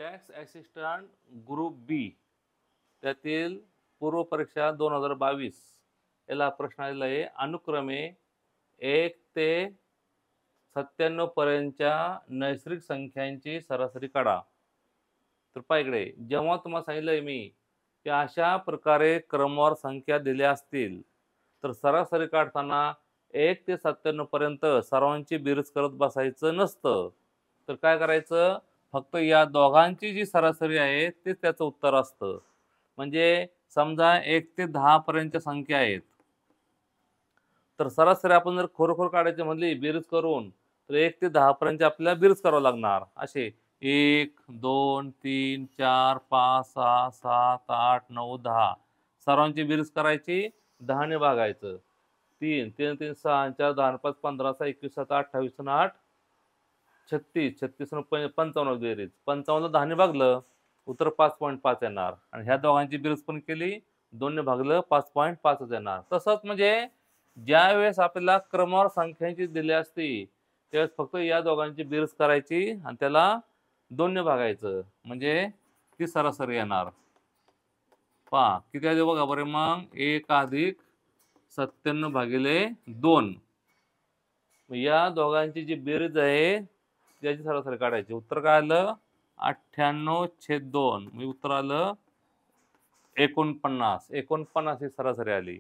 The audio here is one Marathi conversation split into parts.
टॅक्स असिस्टंट ग्रुप बी त्यातील पूर्व परीक्षा 2022 याला प्रश्न आलेला आहे. अनुक्रमे 1 ते 97 पर्यंतच्या नैसर्गिक संख्यांची सरासरी काढा. तर पहा इकडे, जेव्हा तुम्हाला सांगितलंय मी की अशा प्रकारे क्रमवार संख्या दिल्या असतील तर सरासरी काढताना 1 ते 97 पर्यंत सर्वांची बेरीज करत बसायचं नसतं. तर काय करायचं, फक्त या दोघांची जी सरासरी आहे तेच त्याचं उत्तर असतं. म्हणजे समजा 1 ते 10 पर्यंतच्या संख्या आहेत, तर सरासरी आपण जर खरोखर काढायची म्हणली बेरीज करून, तर 1 ते 10 पर्यंत आपल्याला बेरीज करावं लागणार. असे 1, 2, 3, 4, 5, 6, 7, 8, 9, 10 सर्वांची बेरीज करायची, 10 ने भागायचं. 3 3 3 6 4 10 5 15 6 21 7 28 आणि 8 36 36 आणि 55 बेरीज 55 10 ने भागलं, उत्तर 5.5 येणार. आणि ह्या दोघांची बेरीज पण केली, 2 ने भागलं 5.5 येणार. तसंच म्हणजे ज्या वेळेस आपल्याला क्रमवार संख्यांची दिली असती त्यावेळेस फक्त या दोघांची बेरीज करायची आणि त्याला 2 ने भागायचं, म्हणजे ती सरासरी येणार. पहा किती आहे बघा बरं, मग 1 अधिक 97 भागिले 2. या दोघांची जी बेरीज आहे त्याची सरासरी काढायची. उत्तर काय आलं, 98/2. म्हणजे उत्तर आलं 49. 49 ही सरासरी आली.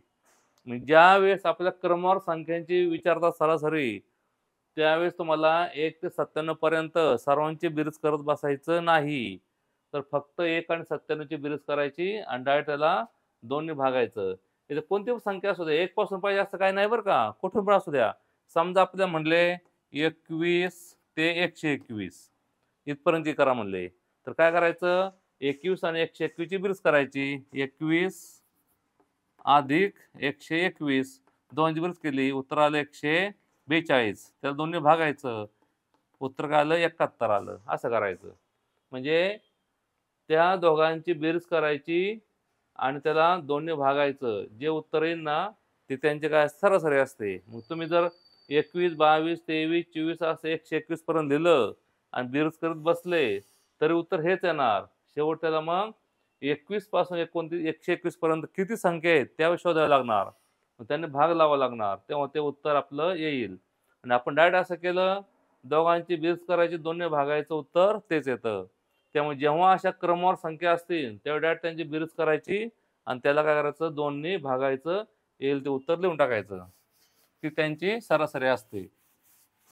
म्हणजे ज्या वेळेस आपल्याला क्रमवार संख्यांची विचारतात सरासरी, त्यावेळेस तुम्हाला 1 ते 97 पर्यंत सर्वांची बेरीज करत बसायचं नाही. तर फक्त 1 आणि 97 ची बेरीज करायची आणि डायरेक्ट त्याला 2 ने भागायचं. इथे कोणती संख्या असू द्या, 1 पासून पाहिजे असं काही नाही बरं का, कुठून पण असू द्या. समजा आपल्याला म्हणले 21 ते 121 इथपर्यंत करा म्हणले, तर काय करायचं, 21 आणि 121 ची बेरीज करायची. 21 अधिक 121 दोनची बेरीज केली, उत्तर आलं 142. त्याला 2 ने भागायचं, उत्तर काय आलं 71 आलं. असं करायचं. म्हणजे त्या दोघांची बेरीज करायची आणि त्याला 2 ने भागायचं. जे उत्तर येईल ना ते त्यांचे काय सरासरी असते. मग तुम्ही जर 21, 22, 23, 24 असं 121 पर्यंत लिहिलं आणि बेरीज करत बसले तरी उत्तर हेच येणार. शेवट त्याला मग 21 पासून 29 121 पर्यंत किती संख्या आहेत त्या शोधाव्या लागणार. मग त्यांनी भाग लावावा लागणार, तेव्हा ते उत्तर आपलं येईल. आणि आपण डायरेक्ट असं केलं, दोघांची बेरीज करायची, 2 ने भागायचं, उत्तर तेच येतं. त्यामुळे जेव्हा अशा क्रमवार संख्या असतील तेव्हा डायरेक्ट त्यांची बेरीज करायची आणि त्याला काय करायचं, 2 ने भागायचं, येईल ते उत्तर लिहून टाकायचं. ती त्यांची सरासरी असते.